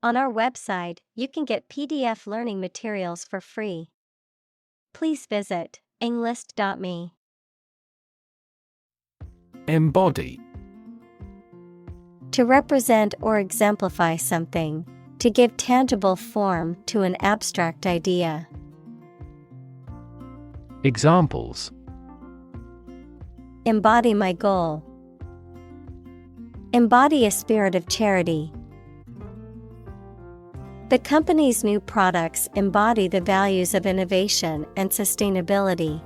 On our website, you can get PDF learning materials for free. Please visit englist.me. Embody. To represent or exemplify something, to give tangible form to an abstract idea. Examples: Embody my goal. Embody a spirit of charity. The company's new products embody the values of innovation and sustainability.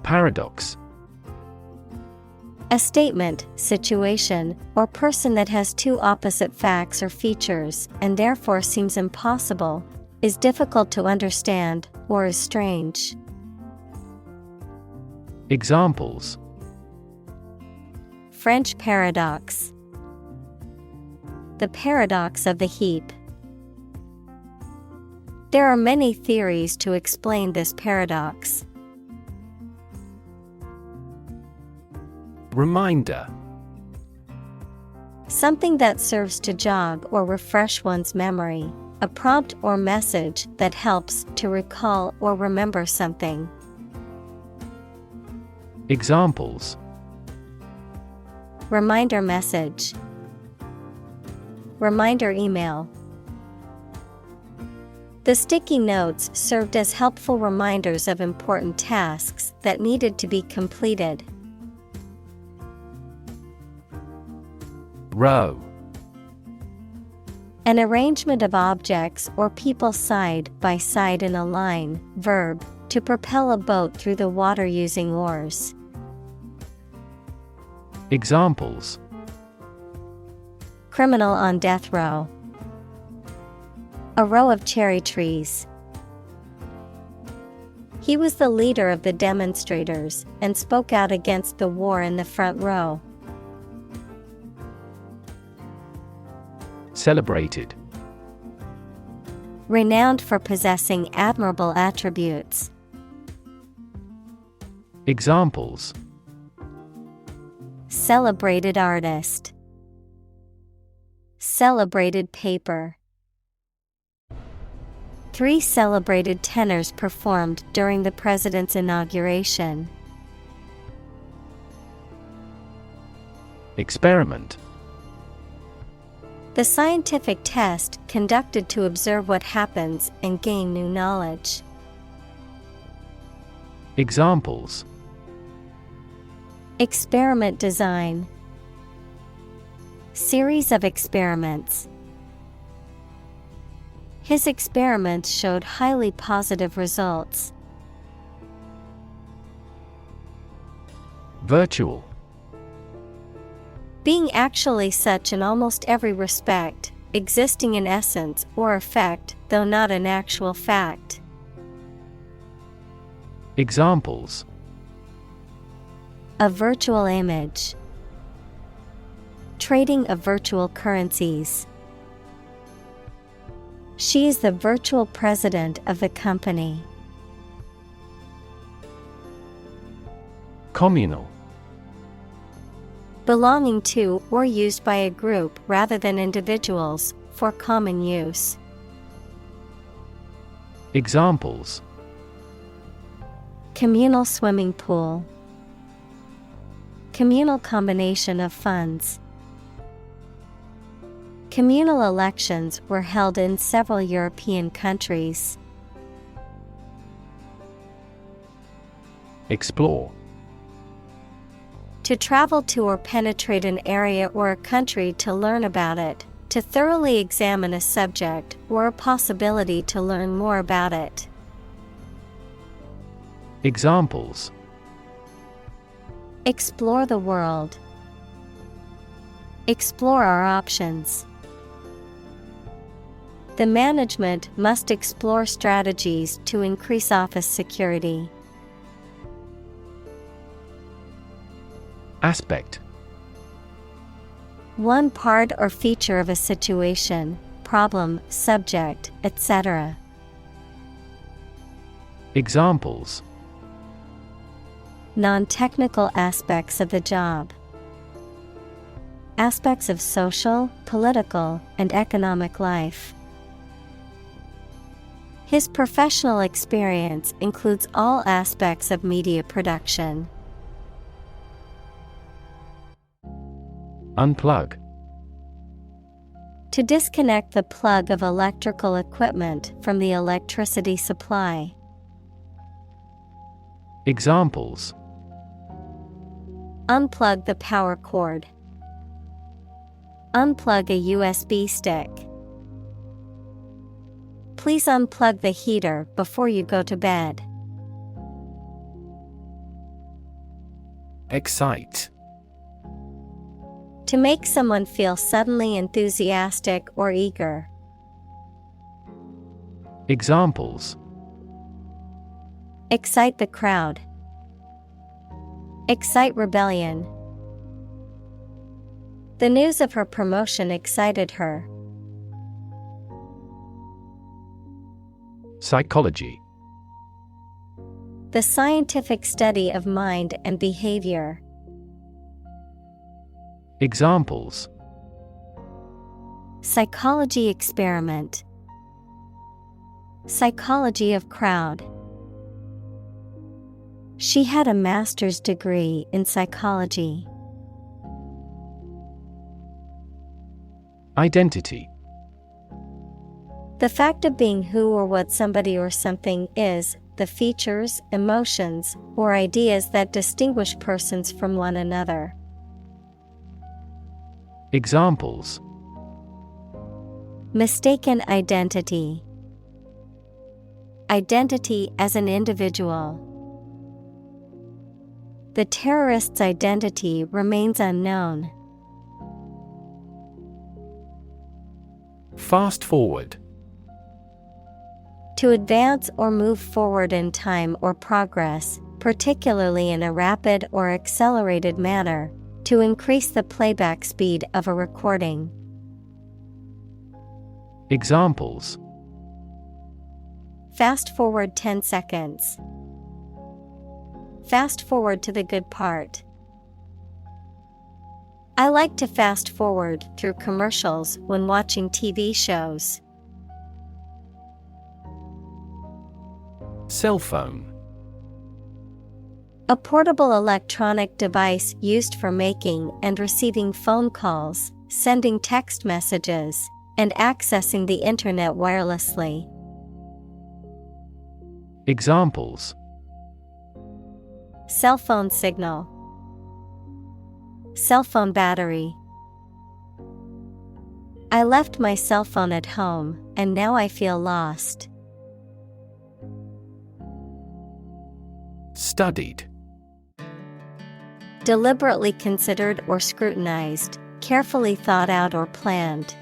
Paradox. A statement, situation, or person that has two opposite facts or features and therefore seems impossible, is difficult to understand, or is strange. Examples: French paradox. The paradox of the heap. There are many theories to explain this paradox. Reminder. Something that serves to jog or refresh one's memory, a prompt or message that helps to recall or remember something. Examples: Reminder message. Reminder email. The sticky notes served as helpful reminders of important tasks that needed to be completed. Row. An arrangement of objects or people side by side in a line. Verb, to propel a boat through the water using oars. Examples: Criminal on death row. A row of cherry trees. He was the leader of the demonstrators and spoke out against the war in the front row. Celebrated. Renowned for possessing admirable attributes. Examples: Celebrated artist. Celebrated paper. 3 celebrated tenors performed during the president's inauguration. Experiment. The scientific test conducted to observe what happens and gain new knowledge. Examples: Experiment design. Series of experiments. His experiments showed highly positive results. Virtual. Being actually such in almost every respect, existing in essence or effect, though not an actual fact. Examples: A virtual image. Trading of virtual currencies. She is the virtual president of the company. Communal. Belonging to or used by a group rather than individuals, for common use. Examples: Communal swimming pool. Communal combination of funds. Communal elections were held in several European countries. Explore. To travel to or penetrate an area or a country to learn about it, to thoroughly examine a subject or a possibility to learn more about it. Examples: Explore the world. Explore our options. The management must explore strategies to increase office security. Aspect. One part or feature of a situation, problem, subject, etc. Examples: Non-technical aspects of the job. aspects of social, political, and economic life. His professional experience includes all aspects of media production. Unplug. To disconnect the plug of electrical equipment from the electricity supply. Examples: Unplug the power cord. Unplug a USB stick. Please unplug the heater before you go to bed. Excite. To make someone feel suddenly enthusiastic or eager. Examples: Excite the crowd. Excite rebellion. The news of her promotion excited her. Psychology. The scientific study of mind and behavior. Examples: Psychology experiment. Psychology of crowd. She had a master's degree in psychology. Identity. The fact of being who or what somebody or something is, the features, emotions, or ideas that distinguish persons from one another. Examples: Mistaken identity. Identity as an individual. The terrorist's identity remains unknown. Fast forward. To advance or move forward in time or progress, particularly in a rapid or accelerated manner, to increase the playback speed of a recording. Examples: Fast forward 10 seconds. Fast forward to the good part. I like to fast forward through commercials when watching TV shows. Cell phone. A portable electronic device used for making and receiving phone calls, sending text messages, and accessing the internet wirelessly. Examples: Cell phone signal. Cell phone battery. I left my cell phone at home, and now I feel lost. Studied. Deliberately considered or scrutinized, carefully thought out or planned.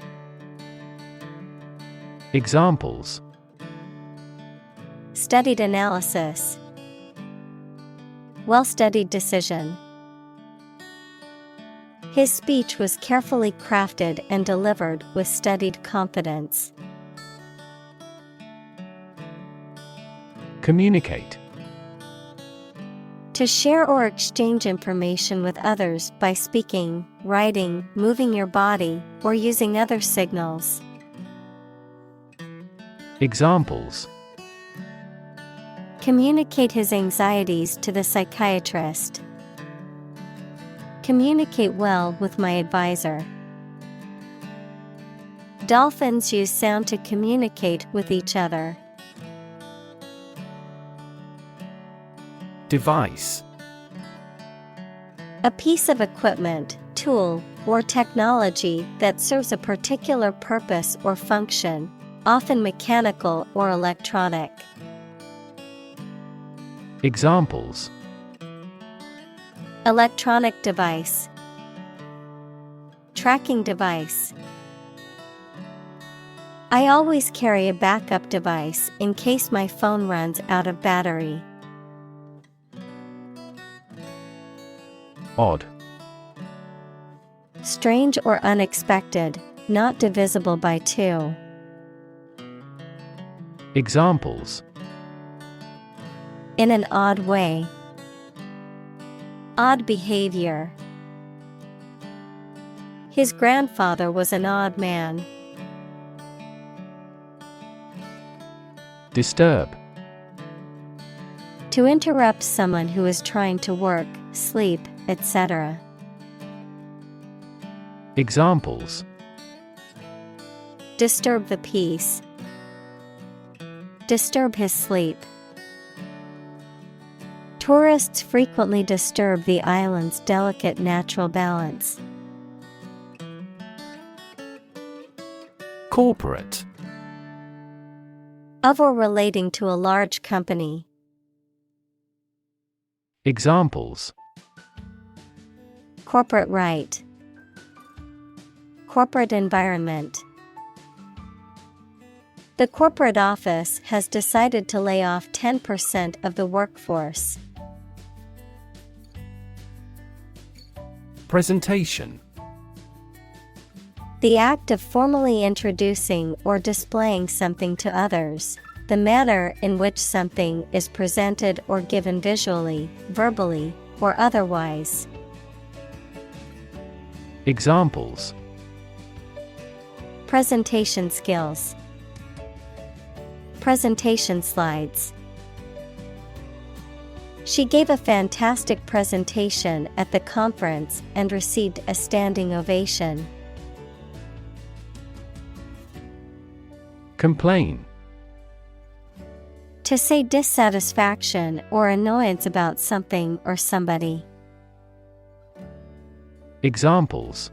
Examples: Studied analysis. Well-studied decision. His speech was carefully crafted and delivered with studied confidence. Communicate. To share or exchange information with others by speaking, writing, moving your body, or using other signals. Examples: Communicate his anxieties to the psychiatrist. Communicate well with my advisor. Dolphins use sound to communicate with each other. Device. A piece of equipment, tool, or technology that serves a particular purpose or function, often mechanical or electronic. Examples: Electronic device. Tracking device. I always carry a backup device in case my phone runs out of battery. Odd. Strange or unexpected, not divisible by two. Examples: In an odd way. Odd behavior. His grandfather was an odd man. Disturb. To interrupt someone who is trying to work, sleep, etc. Examples: Disturb the peace. Disturb his sleep. Tourists frequently disturb the island's delicate natural balance. Corporate. Of or relating to a large company. Examples: Corporate right. Corporate environment. The corporate office has decided to lay off 10% of the workforce. Presentation. The act of formally introducing or displaying something to others. The manner in which something is presented or given visually, verbally, or otherwise. Examples: Presentation skills. Presentation slides. She gave a fantastic presentation at the conference and received a standing ovation. Complain. To say dissatisfaction or annoyance about something or somebody. Examples: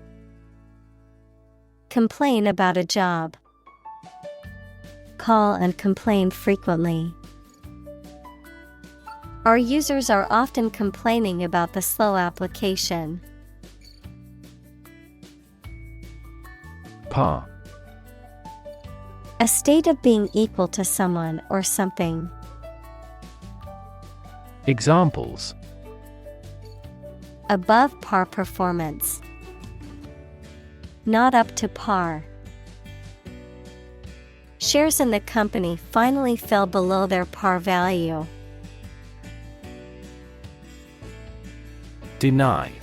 Complain about a job. Call and complain frequently. Our users are often complaining about the slow application. Par. A state of being equal to someone or something. Examples: Above par performance. Not up to par. Shares in the company finally fell below their par value. Deny.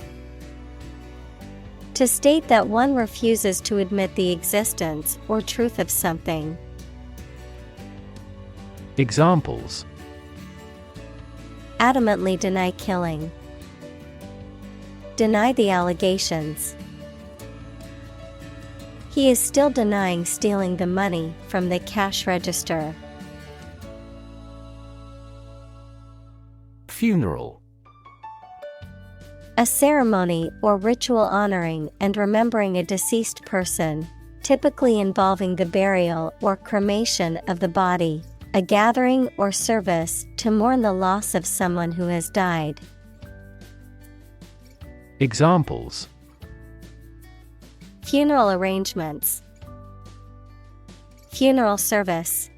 To state that one refuses to admit the existence or truth of something. Examples: Adamantly deny killing. Deny the allegations. He is still denying stealing the money from the cash register. Funeral. A ceremony or ritual honoring and remembering a deceased person, typically involving the burial or cremation of the body, a gathering or service to mourn the loss of someone who has died. Examples: Funeral arrangements. Funeral service.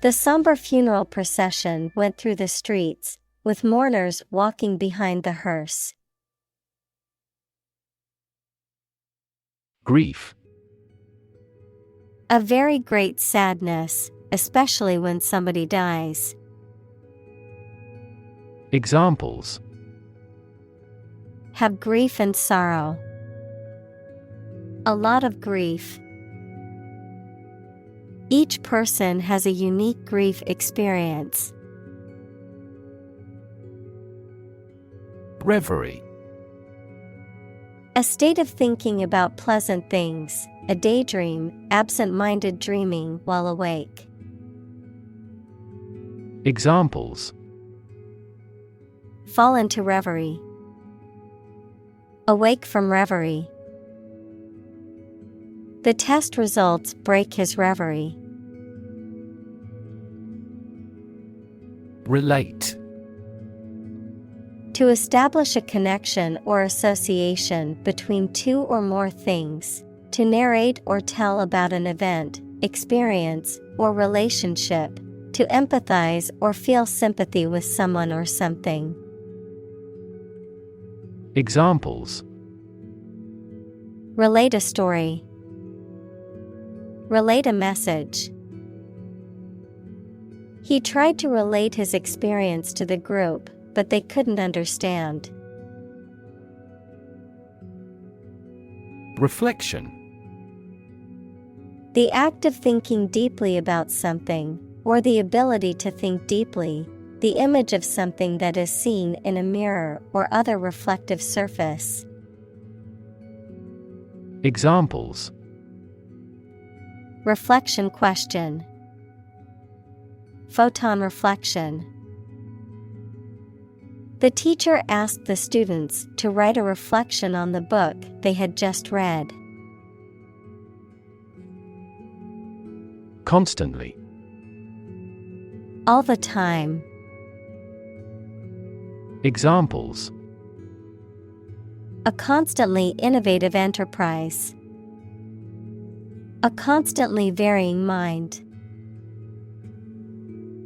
The somber funeral procession went through the streets, with mourners walking behind the hearse. Grief. A very great sadness, especially when somebody dies. Examples: Have grief and sorrow. A lot of grief. Each person has a unique grief experience. Reverie. A state of thinking about pleasant things, a daydream, absent-minded dreaming while awake. Examples: Fall into reverie. Awake from reverie. The test results break his reverie. Relate. To establish a connection or association between two or more things. To narrate or tell about an event, experience, or relationship. To empathize or feel sympathy with someone or something. Examples: Relate a story. Relate a message. He tried to relate his experience to the group, but they couldn't understand. Reflection. The act of thinking deeply about something, or the ability to think deeply, the image of something that is seen in a mirror or other reflective surface. Examples. Reflection question. Photon reflection. The teacher asked the students to write a reflection on the book they had just read. Constantly. All the time. Examples. A constantly innovative enterprise. A constantly varying mind.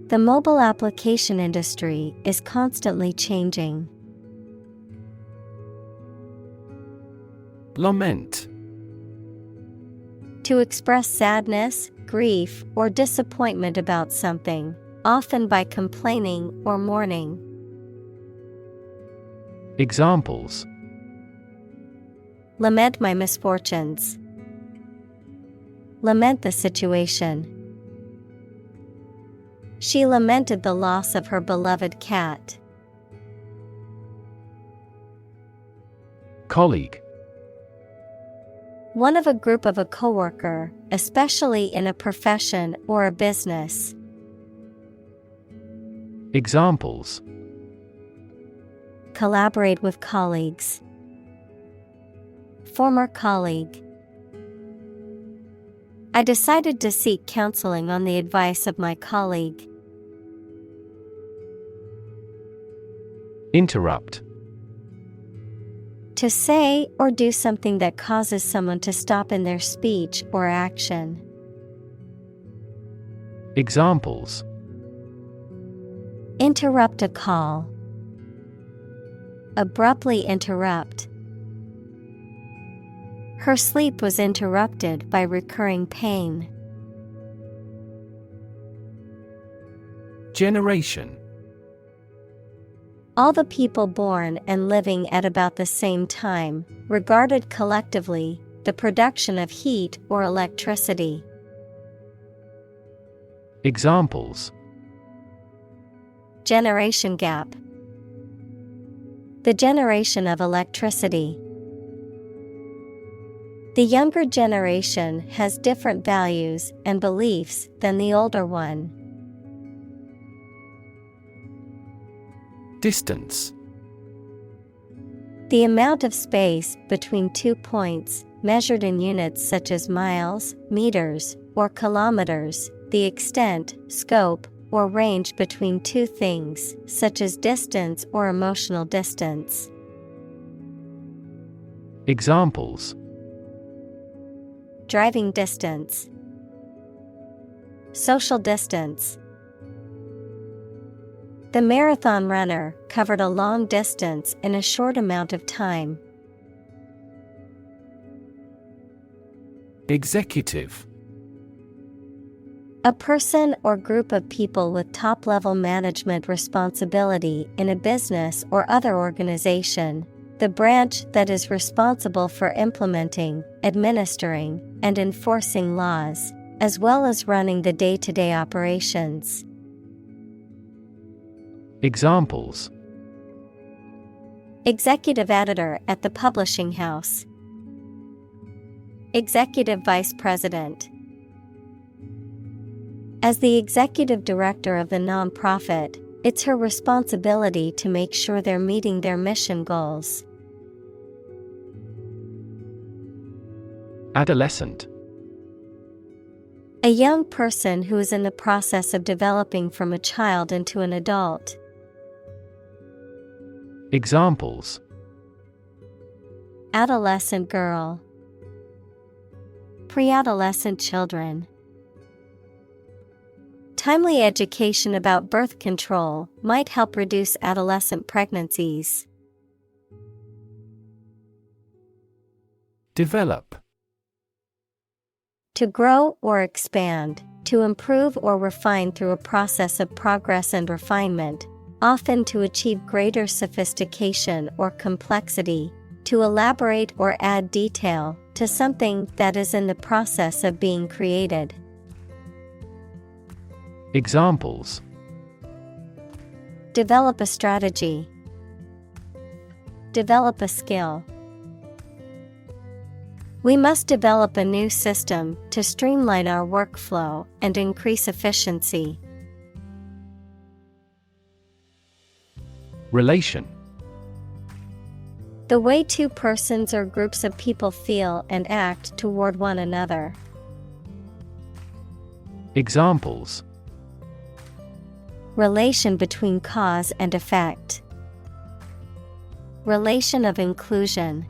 The mobile application industry is constantly changing. Lament. To express sadness, grief, or disappointment about something, often by complaining or mourning. Examples. Lament my misfortunes. Lament the situation. She lamented the loss of her beloved cat. Colleague. One of a group of a coworker, especially in a profession or a business. Examples. Collaborate with colleagues. Former colleague. I decided to seek counseling on the advice of my colleague. Interrupt. To say or do something that causes someone to stop in their speech or action. Examples. Interrupt a call. Abruptly interrupt. Her sleep was interrupted by recurring pain. Generation. All the people born and living at about the same time, regarded collectively, the production of heat or electricity. Examples. Generation gap. The generation of electricity. The younger generation has different values and beliefs than the older one. Distance. The amount of space between 2 points, measured in units such as miles, meters, or kilometers, the extent, scope, or range between two things, such as distance or emotional distance. Examples. Driving distance. Social distance. The marathon runner covered a long distance in a short amount of time. Executive. A person or group of people with top-level management responsibility in a business or other organization, the branch that is responsible for implementing, administering, and enforcing laws, as well as running the day-to-day operations. Examples. Executive editor at the publishing house. Executive vice president. As the executive director of the nonprofit, it's her responsibility to make sure they're meeting their mission goals. Adolescent. A young person who is in the process of developing from a child into an adult. Examples. Adolescent girl. Pre-adolescent children. Timely education about birth control might help reduce adolescent pregnancies. Develop. To grow or expand, to improve or refine through a process of progress and refinement, often to achieve greater sophistication or complexity, to elaborate or add detail, to something that is in the process of being created. Examples: Develop a strategy. Develop a skill. We must develop a new system to streamline our workflow and increase efficiency. Relation. The way two persons or groups of people feel and act toward one another. Examples: Relation between cause and effect. Relation of inclusion.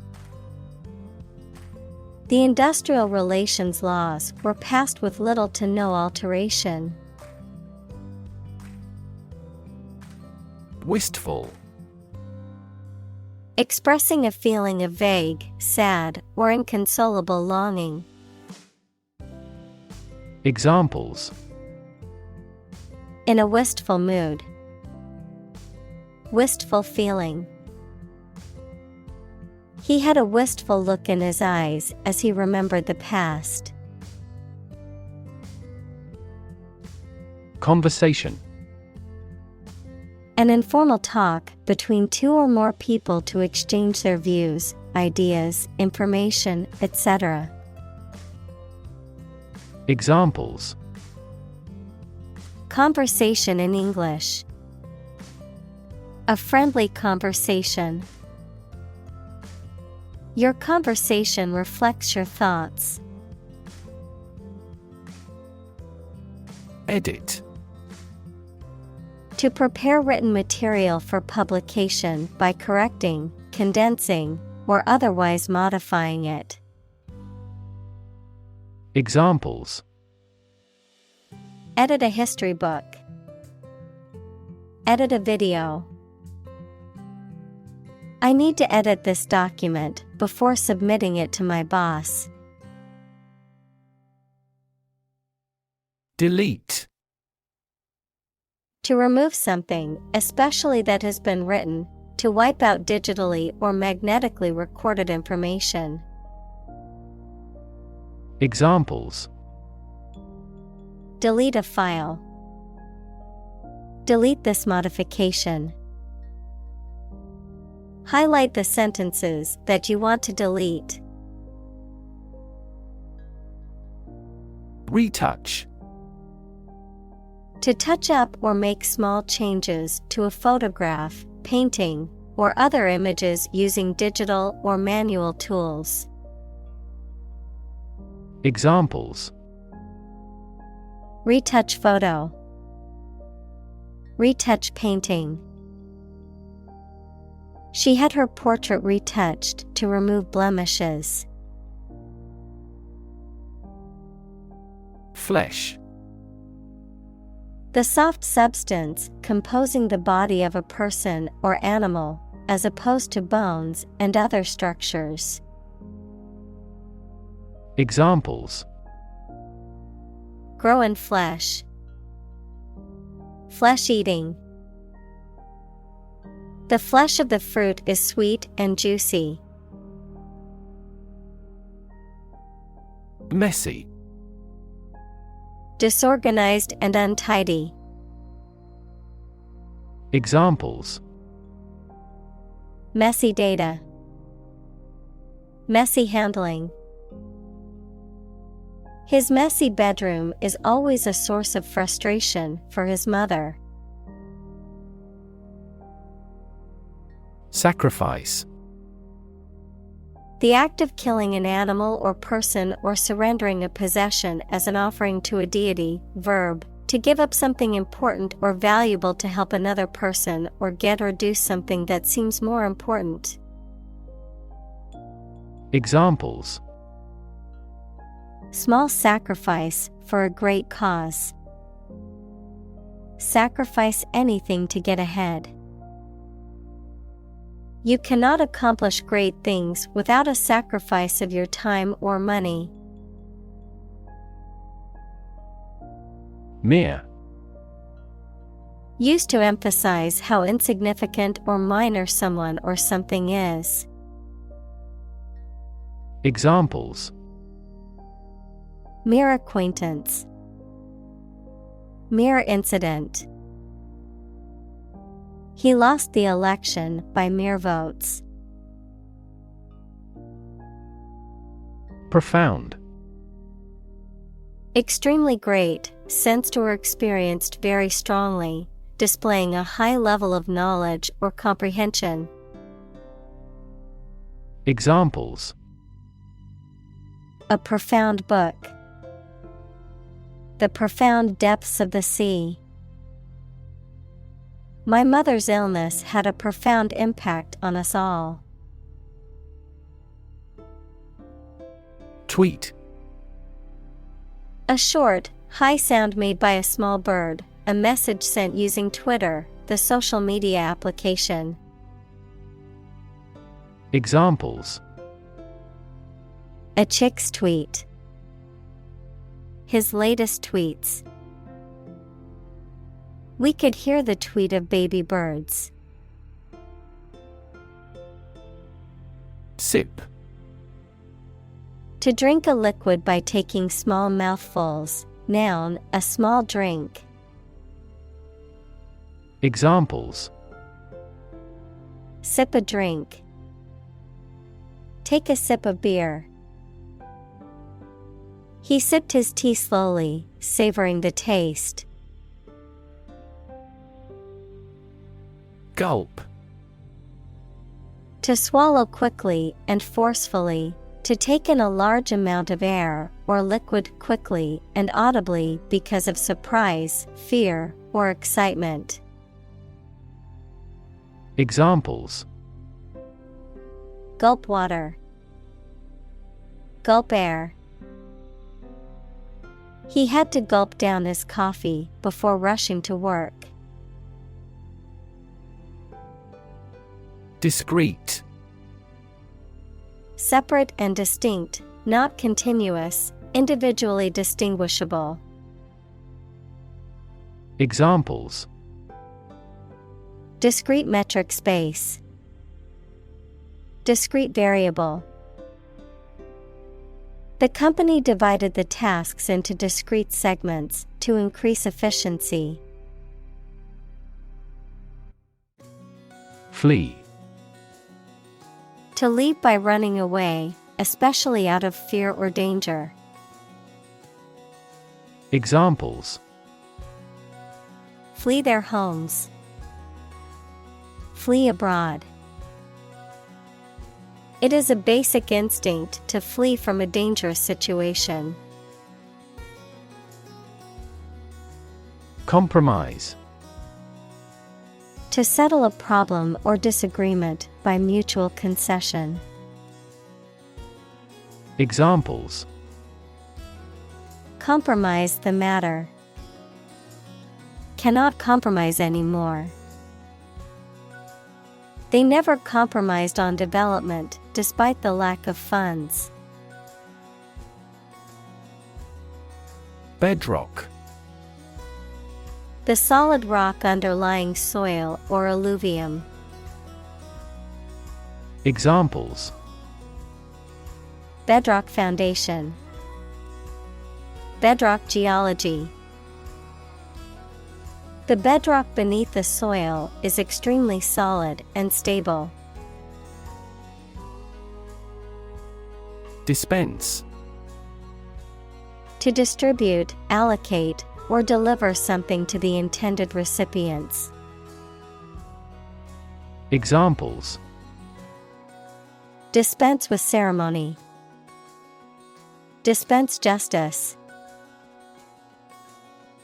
The industrial relations laws were passed with little to no alteration. Wistful. Expressing a feeling of vague, sad, or inconsolable longing. Examples: In a wistful mood. Wistful feeling. He had a wistful look in his eyes as he remembered the past. Conversation. An informal talk between two or more people to exchange their views, ideas, information, etc. Examples: Conversation in English. A friendly conversation. Your conversation reflects your thoughts. Edit. To prepare written material for publication by correcting, condensing, or otherwise modifying it. Examples: Edit a history book. Edit a video. I need to edit this document before submitting it to my boss. Delete. To remove something, especially that has been written, to wipe out digitally or magnetically recorded information. Examples: Delete a file. Delete this modification. Highlight the sentences that you want to delete. Retouch. To touch up or make small changes to a photograph, painting, or other images using digital or manual tools. Examples: Retouch photo. Retouch painting. She had her portrait retouched to remove blemishes. Flesh. The soft substance composing the body of a person or animal, as opposed to bones and other structures. Examples: Grow in flesh. Flesh eating. The flesh of the fruit is sweet and juicy. Messy. Disorganized and untidy. Examples: Messy data. Messy handling. His messy bedroom is always a source of frustration for his mother. Sacrifice. The act of killing an animal or person or surrendering a possession as an offering to a deity. Verb, to give up something important or valuable to help another person or get or do something that seems more important. Examples: Small sacrifice for a great cause. Sacrifice anything to get ahead. You cannot accomplish great things without a sacrifice of your time or money. Mere. Used to emphasize how insignificant or minor someone or something is. Examples: mere acquaintance, mere incident. He lost the election by mere votes. Profound. Extremely great, sensed or experienced very strongly, displaying a high level of knowledge or comprehension. Examples: a profound book, the profound depths of the sea. My mother's illness had a profound impact on us all. Tweet. A short, high sound made by a small bird, a message sent using Twitter, the social media application. Examples: a chick's tweet, his latest tweets. We could hear the tweet of baby birds. Sip. To drink a liquid by taking small mouthfuls. Noun, a small drink. Examples: sip a drink, take a sip of beer. He sipped his tea slowly, savoring the taste. Gulp. To swallow quickly and forcefully, to take in a large amount of air or liquid quickly and audibly because of surprise, fear, or excitement. Examples: gulp water, gulp air. He had to gulp down his coffee before rushing to work. Discrete. Separate and distinct, not continuous, individually distinguishable. Examples: discrete metric space, discrete variable. The company divided the tasks into discrete segments to increase efficiency. Flee. To leave by running away, especially out of fear or danger. Examples: flee their homes, flee abroad. It is a basic instinct to flee from a dangerous situation. Compromise. To settle a problem or disagreement by mutual concession. Examples: compromise the matter, cannot compromise anymore. They never compromised on development despite the lack of funds. Bedrock. The solid rock underlying soil or alluvium. Examples: bedrock foundation, bedrock geology. The bedrock beneath the soil is extremely solid and stable. Dispense. To distribute, allocate, or deliver something to the intended recipients. Examples: dispense with ceremony, dispense justice.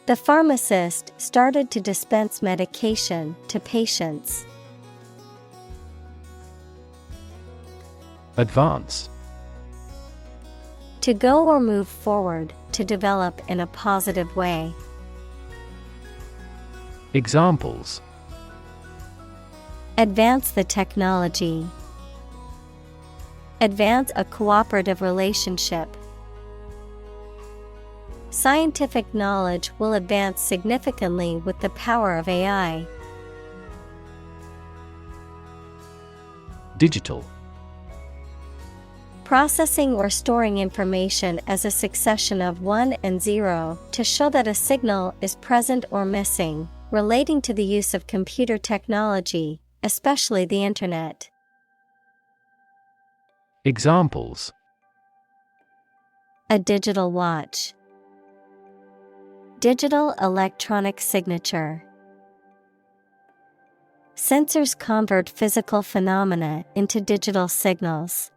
The pharmacist started to dispense medication to patients. Advance. To go or move forward, to develop in a positive way. Examples: advance the technology, advance a cooperative relationship. Scientific knowledge will advance significantly with the power of AI. Digital. Processing or storing information as a succession of 1 and 0 to show that a signal is present or missing, relating to the use of computer technology, especially the Internet. Examples: A digital watch. Digital electronic signature. Sensors convert physical phenomena into digital signals.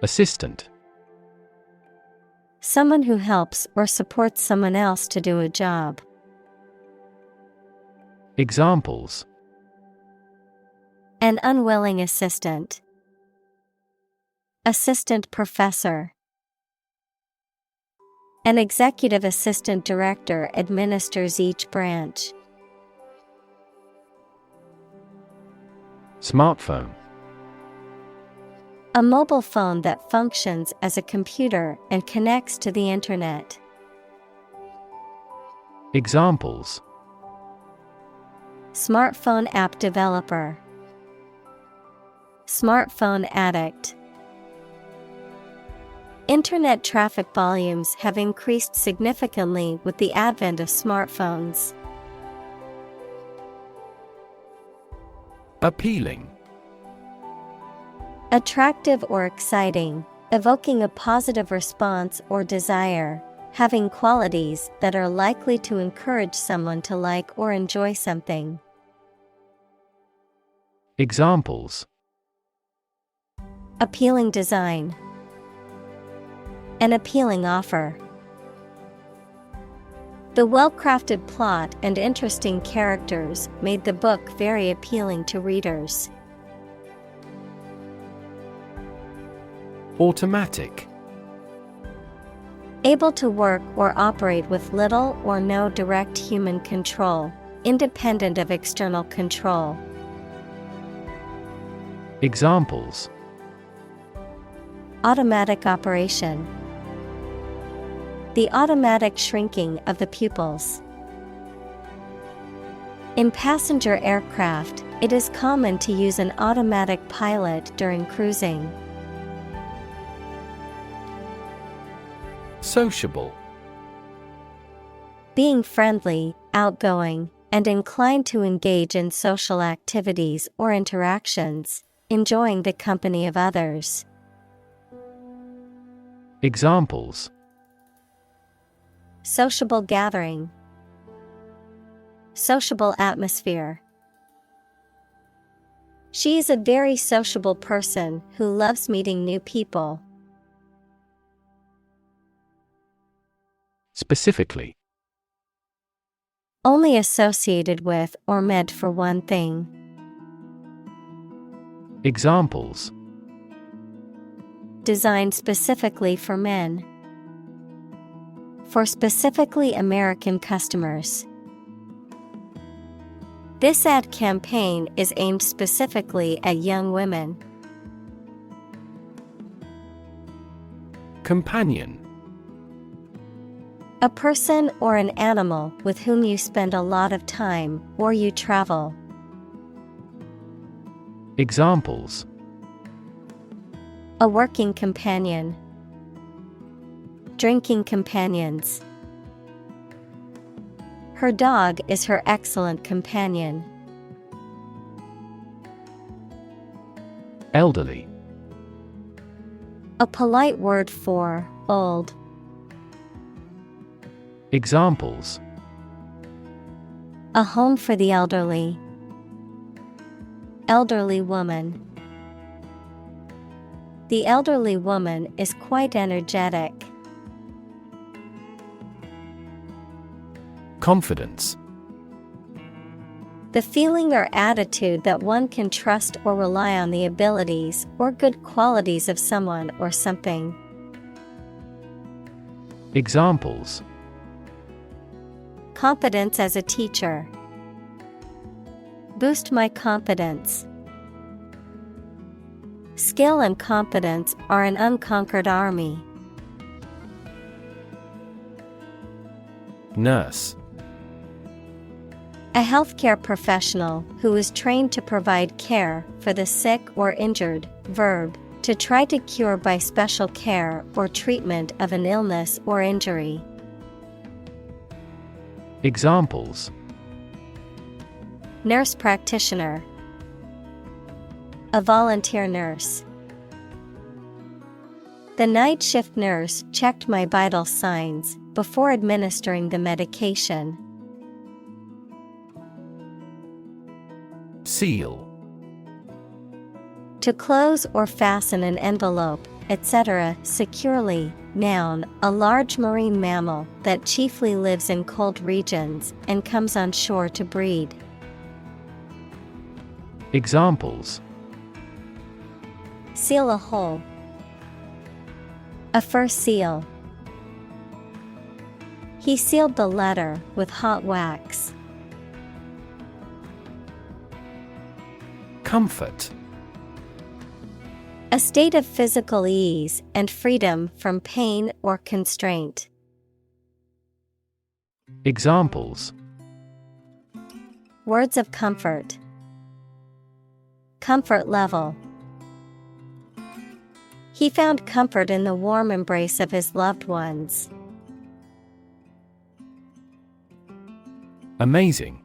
Assistant. Someone who helps or supports someone else to do a job. Examples: An unwilling assistant. Assistant professor. An executive assistant director administers each branch. Smartphone. A mobile phone that functions as a computer and connects to the Internet. Examples: Smartphone app developer. Smartphone addict. Internet traffic volumes have increased significantly with the advent of smartphones. Appealing. Attractive or exciting, evoking a positive response or desire, having qualities that are likely to encourage someone to like or enjoy something. Examples: Appealing design. An appealing offer. The well-crafted plot and interesting characters made the book very appealing to readers. Automatic. Able to work or operate with little or no direct human control, independent of external control. Examples: Automatic operation. The automatic shrinking of the pupils. In passenger aircraft, it is common to use an automatic pilot during cruising. Sociable. Being friendly, outgoing, and inclined to engage in social activities or interactions, enjoying the company of others. Examples: Sociable gathering. Sociable atmosphere. She is a very sociable person who loves meeting new people. Specifically. Only associated with or meant for one thing. Examples: Designed specifically for men. For specifically American customers. This ad campaign is aimed specifically at young women. Companion. A person or an animal with whom you spend a lot of time or you travel. Examples: A working companion. Drinking companions. Her dog is her excellent companion. Elderly. A polite word for old. Examples: A home for the elderly. Elderly woman. The elderly woman is quite energetic. Confidence. The feeling or attitude that one can trust or rely on the abilities or good qualities of someone or something. Examples: Competence as a teacher. Boost my confidence. Skill and competence are an unconquered army. Nurse. A healthcare professional who is trained to provide care for the sick or injured. Verb, to try to cure by special care or treatment of an illness or injury. Examples: Nurse practitioner. A volunteer nurse. The night shift nurse checked my vital signs before administering the medication. Seal. To close or fasten an envelope, etc. securely. Noun, a large marine mammal that chiefly lives in cold regions and comes on shore to breed. Examples: Seal a hole. A fur seal. He sealed the letter with hot wax. Comfort. A state of physical ease and freedom from pain or constraint. Examples: Words of comfort. Comfort level. He found comfort in the warm embrace of his loved ones. Amazing.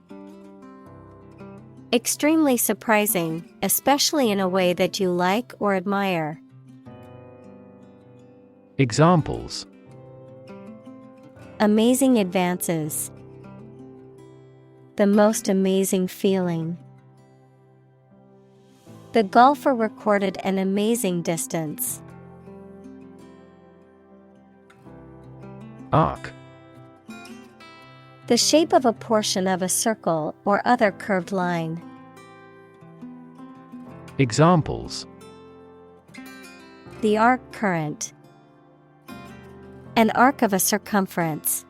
Extremely surprising, especially in a way that you like or admire. Examples: Amazing advances. The most amazing feeling. The golfer recorded an amazing distance. Arc. The shape of a portion of a circle or other curved line. Examples: The arc current. An arc of a circumference.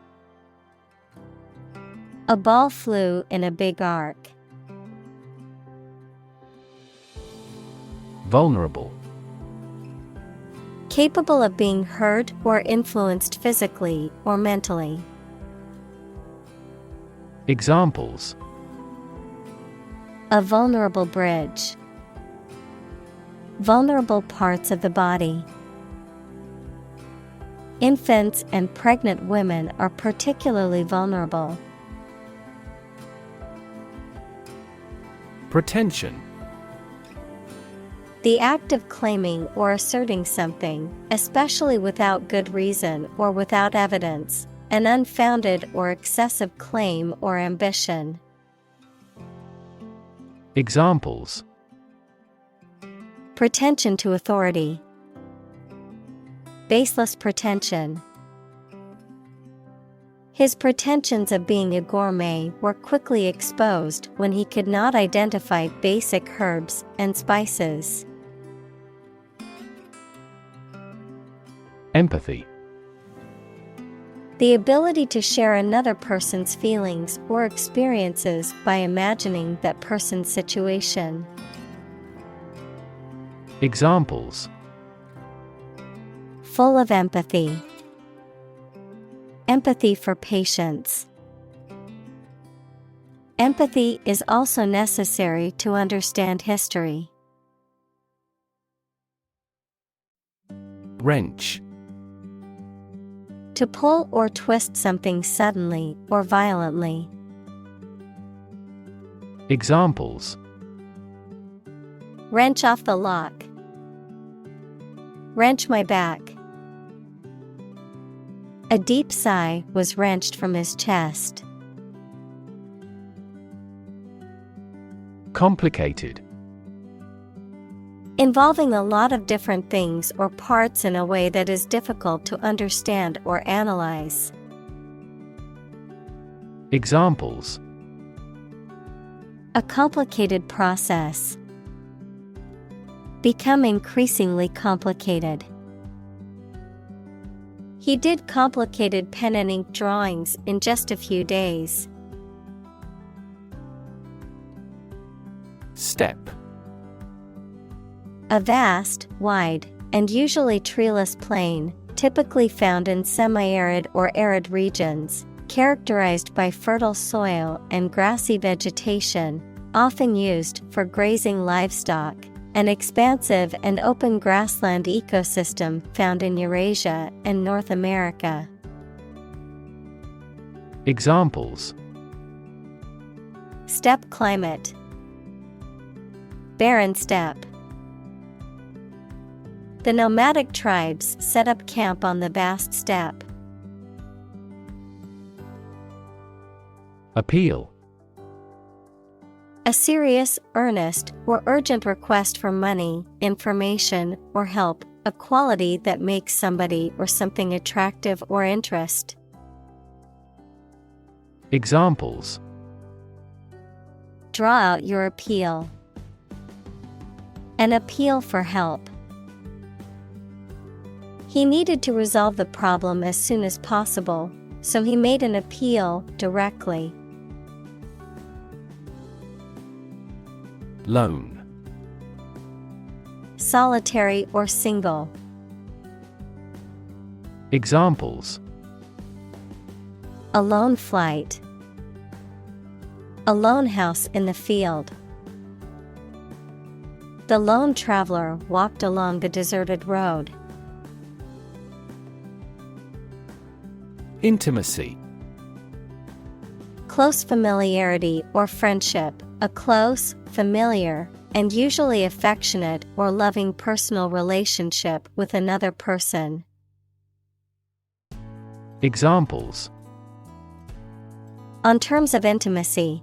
A ball flew in a big arc. Vulnerable. Capable of being hurt or influenced physically or mentally. Examples: A vulnerable bridge. Vulnerable parts of the body. Infants and pregnant women are particularly vulnerable. Pretension. The act of claiming or asserting something, especially without good reason or without evidence, an unfounded or excessive claim or ambition. Examples: Pretension to authority. Baseless pretension. His pretensions of being a gourmet were quickly exposed when he could not identify basic herbs and spices. Empathy. The ability to share another person's feelings or experiences by imagining that person's situation. Examples: Full of empathy. Empathy for patients. Empathy is also necessary to understand history. Wrench. To pull or twist something suddenly or violently. Examples: Wrench off the lock. Wrench my back. A deep sigh was wrenched from his chest. Complicated. Involving a lot of different things or parts in a way that is difficult to understand or analyze. Examples: A complicated process. Become increasingly complicated. He did complicated pen and ink drawings in just a few days. Step. A vast, wide, and usually treeless plain, typically found in semi-arid or arid regions, characterized by fertile soil and grassy vegetation, often used for grazing livestock, an expansive and open grassland ecosystem found in Eurasia and North America. Examples: Steppe climate, barren steppe. The nomadic tribes set up camp on the vast steppe. Appeal. A serious, earnest, or urgent request for money, information, or help, a quality that makes somebody or something attractive or interest. Examples: Draw out your appeal. An appeal for help. He needed to resolve the problem as soon as possible, so he made an appeal directly. Lone. Solitary or single. Examples: A lone flight. A lone house in the field. The lone traveler walked along the deserted road. Intimacy. Close familiarity or friendship, a close, familiar, and usually affectionate or loving personal relationship with another person. Examples: On terms of intimacy.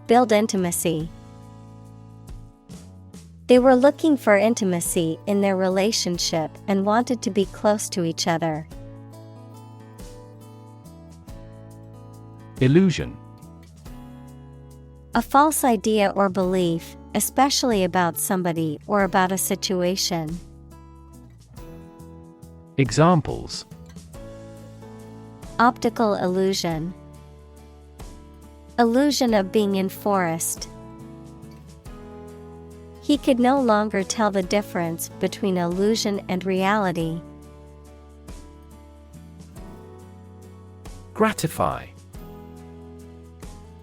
Build intimacy. They were looking for intimacy in their relationship and wanted to be close to each other. Illusion. A false idea or belief, especially about somebody or about a situation. Examples: Optical illusion. Illusion of being in forest. He could no longer tell the difference between illusion and reality. Gratify.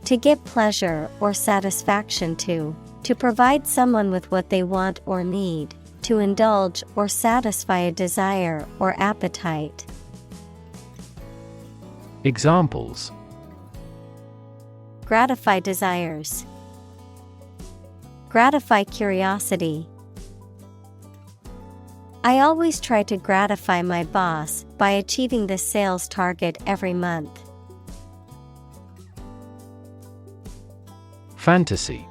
To give pleasure or satisfaction to provide someone with what they want or need, to indulge or satisfy a desire or appetite. Examples: Gratify desires. Gratify curiosity. I always try to gratify my boss by achieving the sales target every month. Fantasy.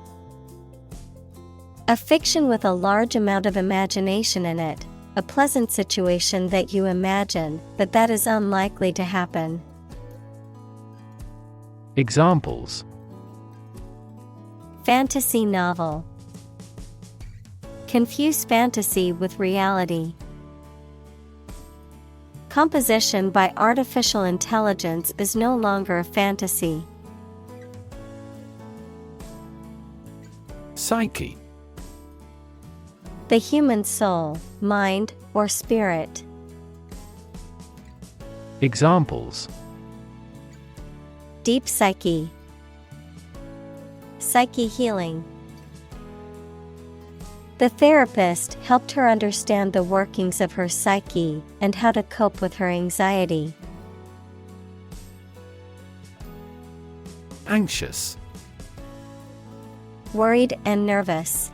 A fiction with a large amount of imagination in it, a pleasant situation that you imagine, but that is unlikely to happen. Examples: Fantasy novel. Confuse fantasy with reality. Composition by artificial intelligence is no longer a fantasy. Psyche. The human soul, mind, or spirit. Examples: Deep psyche. Psyche healing. The therapist helped her understand the workings of her psyche and how to cope with her anxiety. Anxious. Worried and nervous.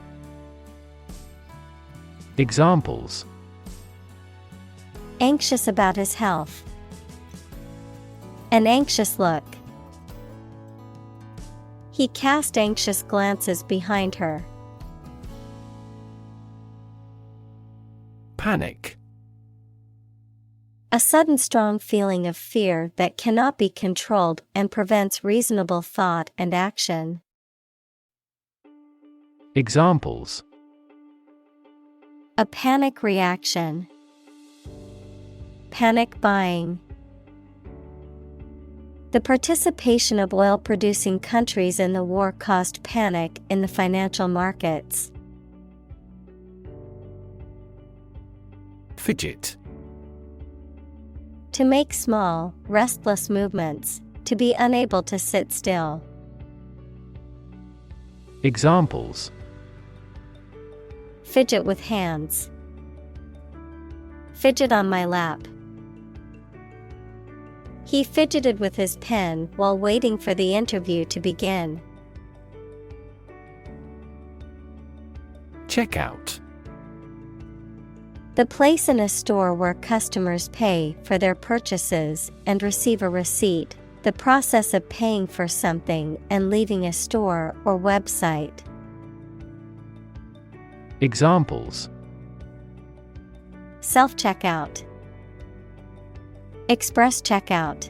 Examples: Anxious about his health. An anxious look. He cast anxious glances behind her. Panic. A sudden strong feeling of fear that cannot be controlled and prevents reasonable thought and action. Examples: A panic reaction. Panic buying. The participation of oil-producing countries in the war caused panic in the financial markets. Fidget. To make small, restless movements, to be unable to sit still. Examples: Fidget with hands. Fidget on my lap. He fidgeted with his pen while waiting for the interview to begin. Checkout. The place in a store where customers pay for their purchases and receive a receipt. The process of paying for something and leaving a store or website. Examples: Self-checkout. Express checkout.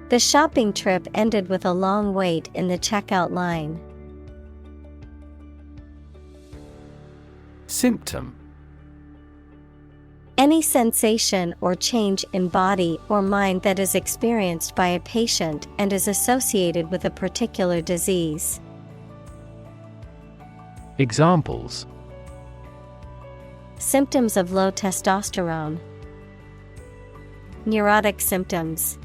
The shopping trip ended with a long wait in the checkout line. Symptom. Any sensation or change in body or mind that is experienced by a patient and is associated with a particular disease. Examples: Symptoms of low testosterone. Neurotic symptoms.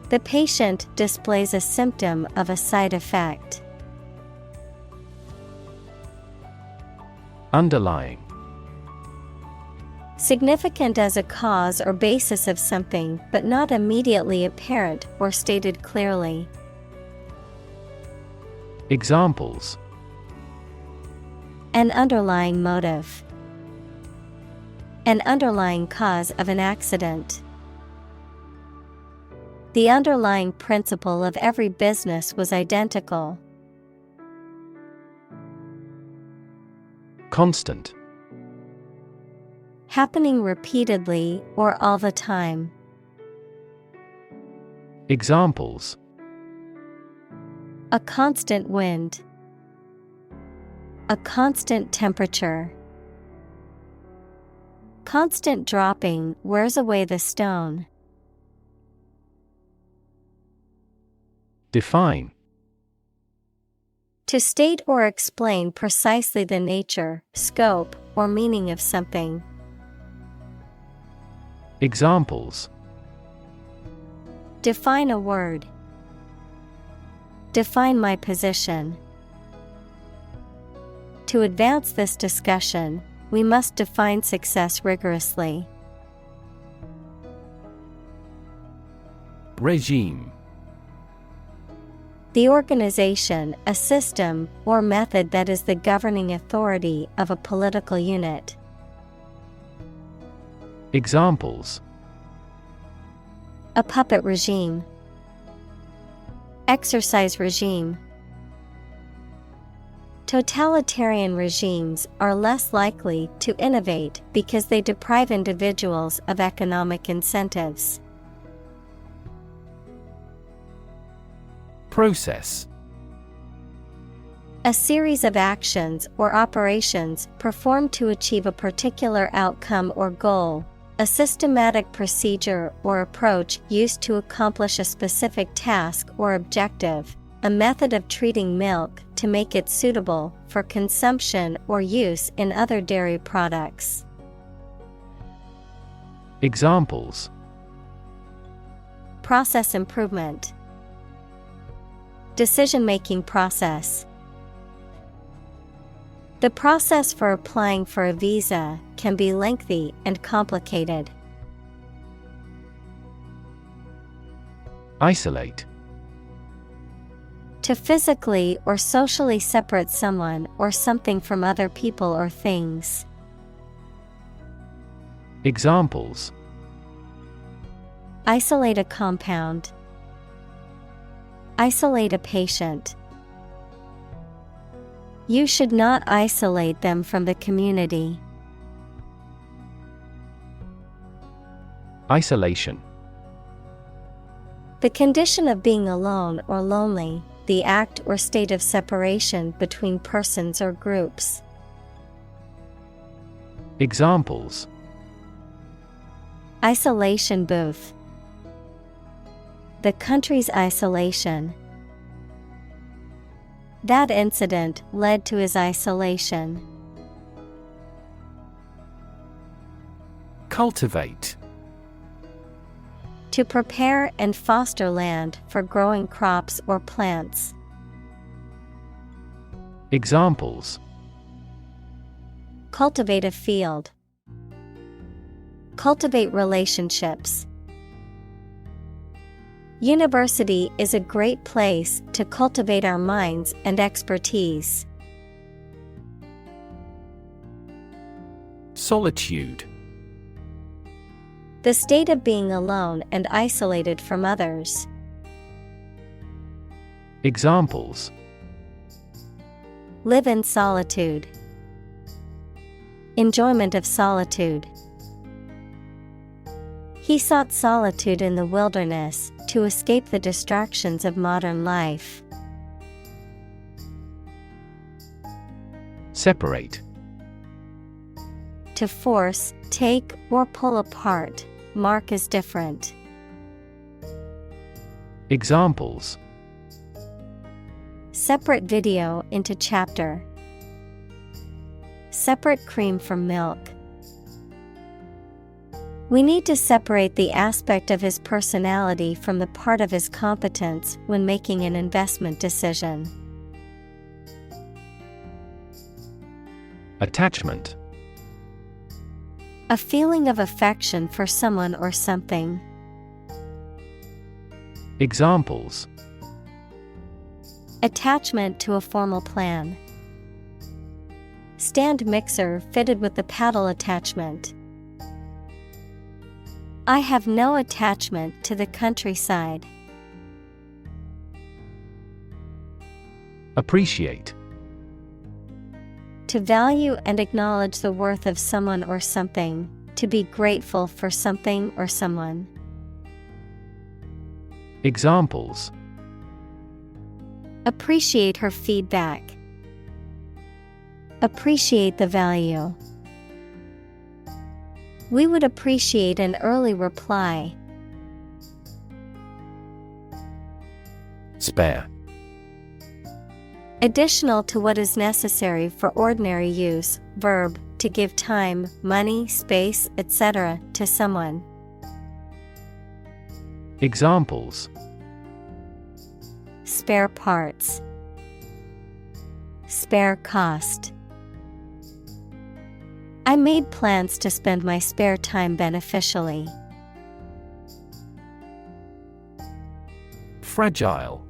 The patient displays a symptom of a side effect. Underlying. Significant as a cause or basis of something, but not immediately apparent or stated clearly. Examples: An underlying motive. An underlying cause of an accident. The underlying principle of every business was identical. Constant. Happening repeatedly or all the time. Examples: A constant wind. A constant temperature. Constant dropping wears away the stone. Define. To state or explain precisely the nature, scope, or meaning of something. Examples: Define a word. Define my position. To advance this discussion, we must define success rigorously. Regime. The organization, a system, or method that is the governing authority of a political unit. Examples: A puppet regime. Exercise regime. Totalitarian regimes are less likely to innovate because they deprive individuals of economic incentives. Process. A series of actions or operations performed to achieve a particular outcome or goal. A systematic procedure or approach used to accomplish a specific task or objective. A method of treating milk to make it suitable for consumption or use in other dairy products. Examples: Process improvement. Decision-making process. The process for applying for a visa can be lengthy and complicated. Isolate. To physically or socially separate someone or something from other people or things. Examples: Isolate a compound. Isolate a patient. You should not isolate them from the community. Isolation. The condition of being alone or lonely, the act or state of separation between persons or groups. Examples: Isolation booth. The country's isolation. That incident led to his isolation. Cultivate. To prepare and foster land for growing crops or plants. Examples: Cultivate a field. Cultivate relationships. University is a great place to cultivate our minds and expertise. Solitude. The state of being alone and isolated from others. Examples: Live in solitude. Enjoyment of solitude. He sought solitude in the wilderness to escape the distractions of modern life. Separate. To force, take, or pull apart, mark as different. Examples: Separate video into chapter. Separate cream from milk. We need to separate the aspect of his personality from the part of his competence when making an investment decision. Attachment. A feeling of affection for someone or something. Examples: Attachment to a formal plan. Stand mixer fitted with the paddle attachment. I have no attachment to the countryside. Appreciate. To value and acknowledge the worth of someone or something, to be grateful for something or someone. Examples: Appreciate her feedback. Appreciate the value. We would appreciate an early reply. Spare. Additional to what is necessary for ordinary use, verb, to give time, money, space, etc. to someone. Examples: Spare parts. Spare cost. I made plans to spend my spare time beneficially. Fragile.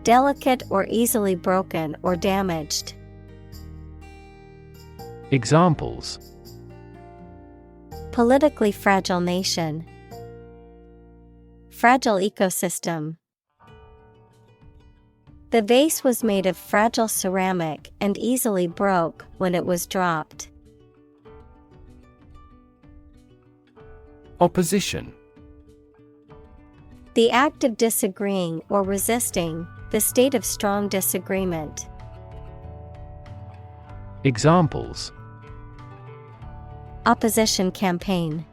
Delicate or easily broken or damaged. Examples: Politically fragile nation. Fragile ecosystem. The vase was made of fragile ceramic and easily broke when it was dropped. Opposition. The act of disagreeing or resisting, the state of strong disagreement. Examples: Opposition campaign.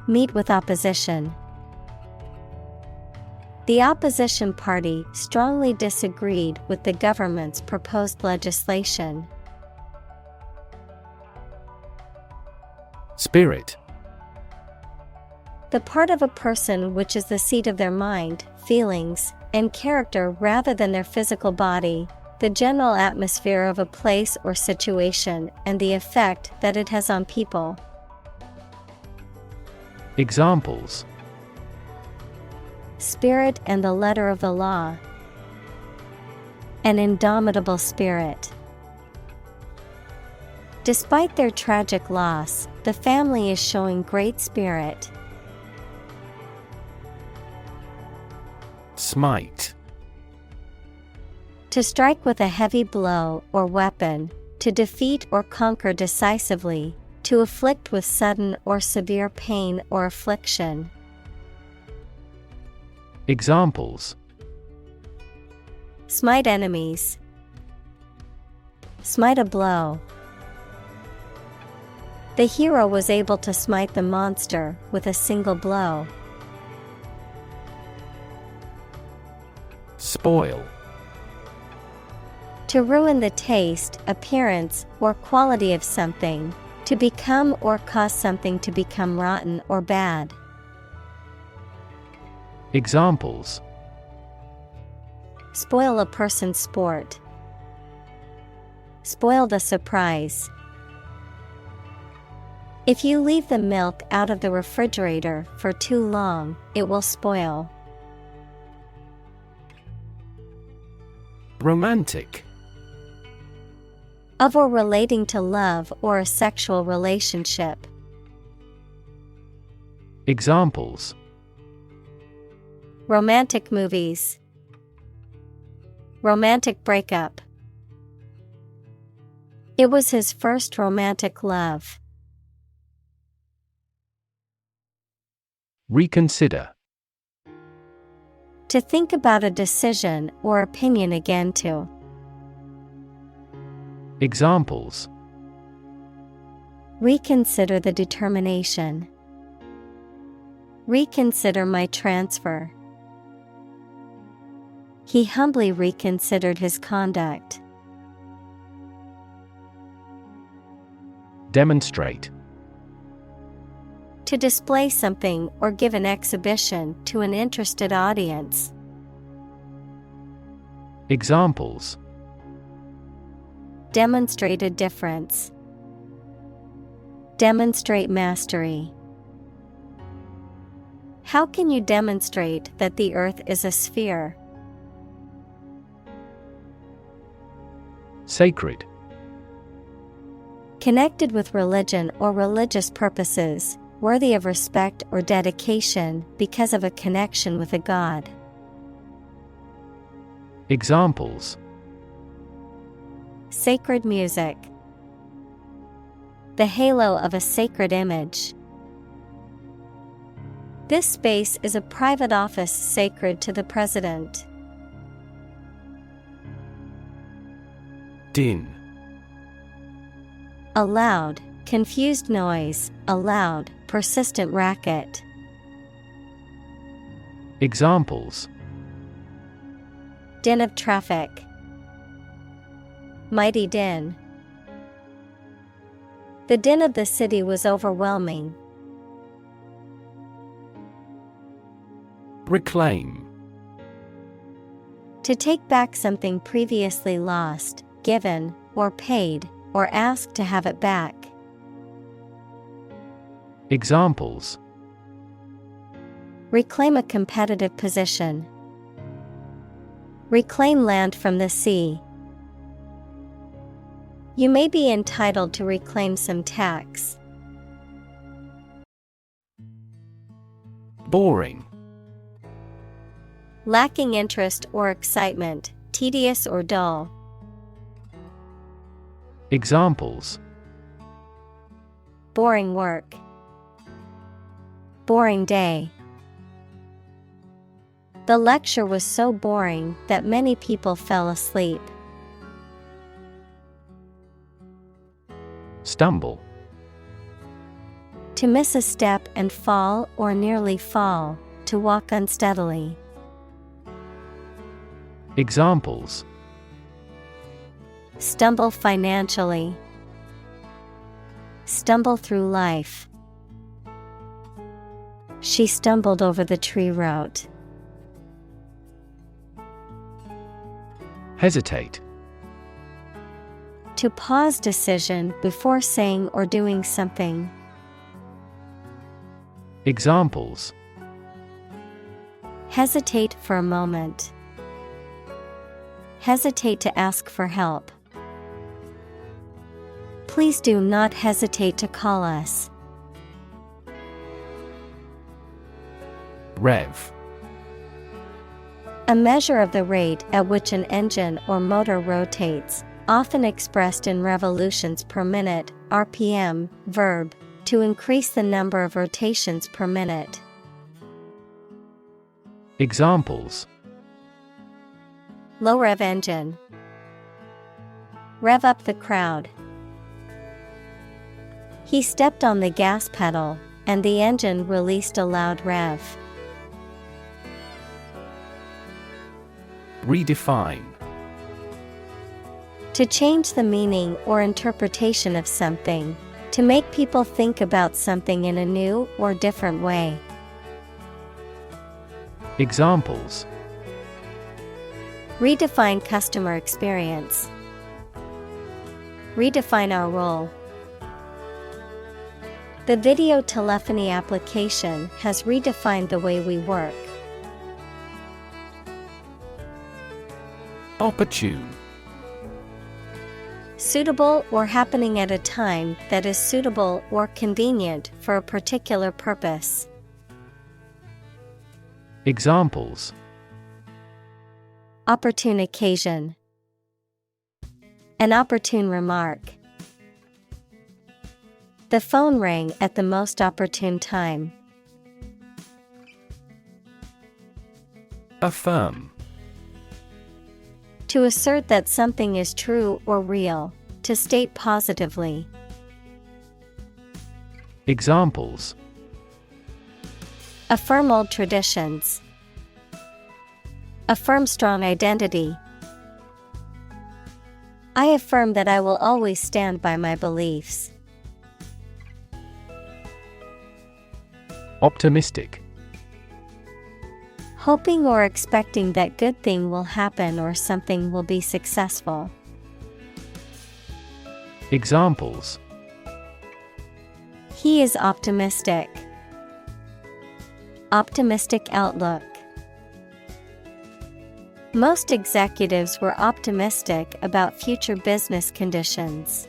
Meet with opposition. The opposition party strongly disagreed with the government's proposed legislation. Spirit. The part of a person which is the seat of their mind, feelings, and character rather than their physical body, the general atmosphere of a place or situation, and the effect that it has on people. Examples: Spirit and the letter of the law. An indomitable spirit. Despite their tragic loss, the family is showing great spirit. Smite. To strike with a heavy blow or weapon, to defeat or conquer decisively, to afflict with sudden or severe pain or affliction. Examples: Smite enemies. Smite a blow. The hero was able to smite the monster with a single blow. Spoil. To ruin the taste, appearance, or quality of something, To become or cause something to become rotten or bad. Examples: Spoil a person's sport. Spoil the surprise. If you leave the milk out of the refrigerator for too long, it will spoil. Romantic. Of or relating to love or a sexual relationship. Examples: Romantic movies. Romantic breakup. It was his first romantic love. Reconsider. To think about a decision or opinion again to. Examples: Reconsider the determination. Reconsider my transfer. He humbly reconsidered his conduct. Demonstrate. To display something or give an exhibition to an interested audience. Examples: Demonstrate a difference. Demonstrate mastery. How can you demonstrate that the earth is a sphere? Sacred. Connected with religion or religious purposes, worthy of respect or dedication because of a connection with a god. Examples: Sacred music. The halo of a sacred image. This space is a private office sacred to the president. Din. A loud, confused noise, a loud, persistent racket. Examples: Din of traffic. Mighty din. The din of the city was overwhelming. Reclaim. To take back something previously lost, given, or paid, or ask to have it back. Examples: Reclaim a competitive position. Reclaim land from the sea. You may be entitled to reclaim some tax. Boring. Lacking interest or excitement, tedious or dull. Examples: Boring work. Boring day. The lecture was so boring that many people fell asleep. Stumble. To miss a step and fall or nearly fall, to walk unsteadily. Examples: Stumble financially. Stumble through life. She stumbled over the tree root. Hesitate. To pause decision before saying or doing something. Examples: Hesitate for a moment. Hesitate to ask for help. Please do not hesitate to call us. Rev. A measure of the rate at which an engine or motor rotates, often expressed in revolutions per minute, RPM, verb, to increase the number of rotations per minute. Examples: Low rev engine. Rev up the crowd. He stepped on the gas pedal, and the engine released a loud rev. Redefine. To change the meaning or interpretation of something, To make people think about something in a new or different way. Examples: Redefine customer experience. Redefine our role. The video telephony application has redefined the way we work. Opportune. Suitable or happening at a time that is suitable or convenient for a particular purpose. Examples: Opportune occasion. An opportune remark. The phone rang at the most opportune time. Affirm. To assert that something is true or real, to state positively. Examples: Affirm old traditions. Affirm strong identity. I affirm that I will always stand by my beliefs. Optimistic. Hoping or expecting that good thing will happen or something will be successful. Examples: He is optimistic. Optimistic outlook. Most executives were optimistic about future business conditions.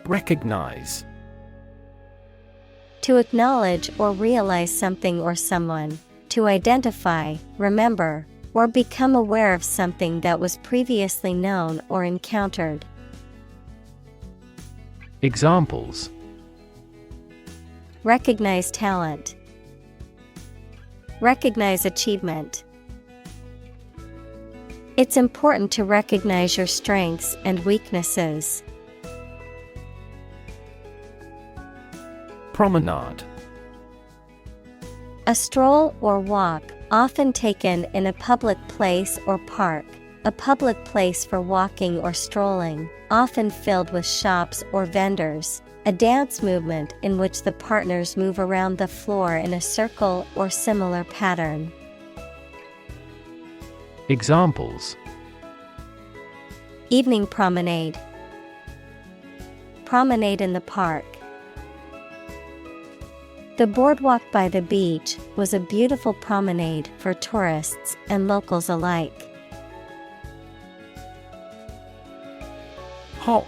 Recognize. To acknowledge or realize something or someone, to identify, remember, or become aware of something that was previously known or encountered. Examples: Recognize talent. Recognize achievement. It's important to recognize your strengths and weaknesses. Promenade. A stroll or walk, often taken in a public place or park. A public place for walking or strolling, often filled with shops or vendors. A dance movement in which the partners move around the floor in a circle or similar pattern. Examples: Evening promenade. Promenade in the park. The boardwalk by the beach was a beautiful promenade for tourists and locals alike. Hop.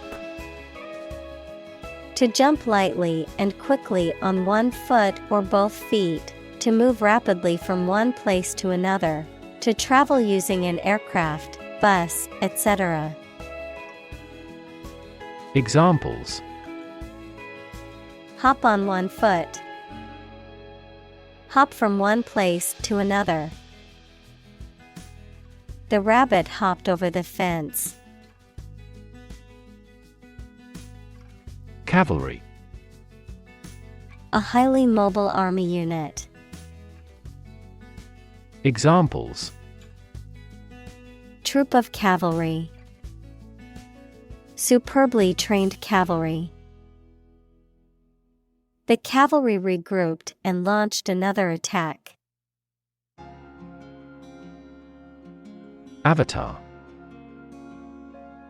To jump lightly and quickly on one foot or both feet, to move rapidly from one place to another, to travel using an aircraft, bus, etc. Examples: Hop on one foot. Hop from one place to another. The rabbit hopped over the fence. Cavalry. A highly mobile army unit. Examples: Troop of cavalry. Superbly trained cavalry. The cavalry regrouped and launched another attack. Avatar.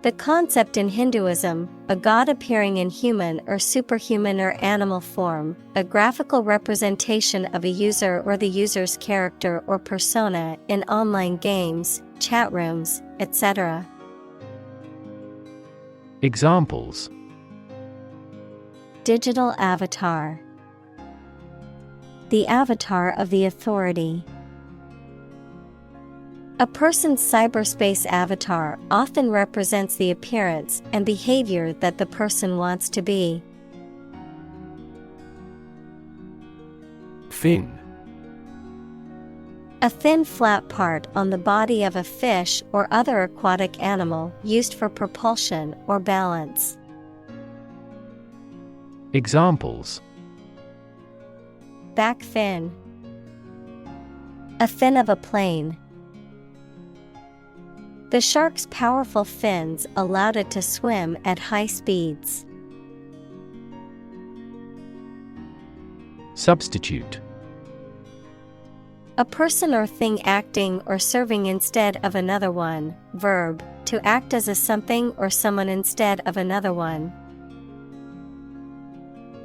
The concept in Hinduism, a god appearing in human or superhuman or animal form, a graphical representation of a user or the user's character or persona in online games, chat rooms, etc. Examples: Digital avatar. The avatar of the authority. A person's cyberspace avatar often represents the appearance and behavior that the person wants to be. Fin. A thin flat part on the body of a fish or other aquatic animal used for propulsion or balance. Examples: Back fin. A fin of a plane. The shark's powerful fins allowed it to swim at high speeds. Substitute. A person or thing acting or serving instead of another one. Verb, to act as a something or someone instead of another one.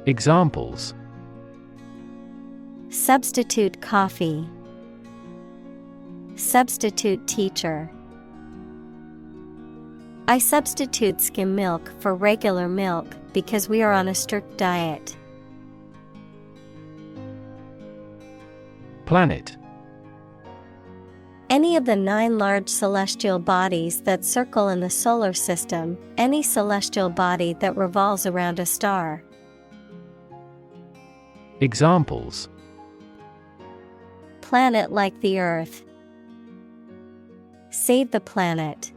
Examples: Substitute coffee. Substitute teacher. I substitute skim milk for regular milk because we are on a strict diet. Planet. Any of the 9 large celestial bodies that circle in the solar system, any celestial body that revolves around a star. Examples: Planet like the Earth. Save the planet.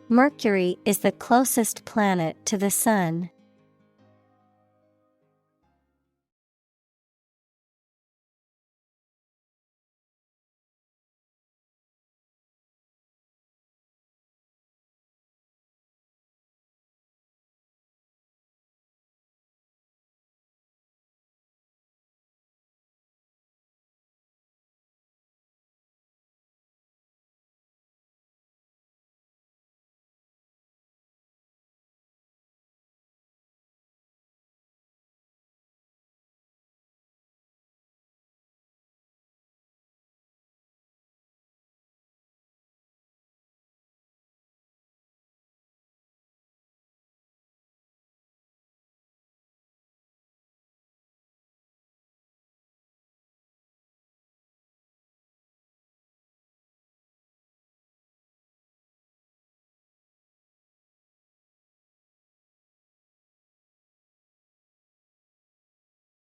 Mercury is the closest planet to the Sun.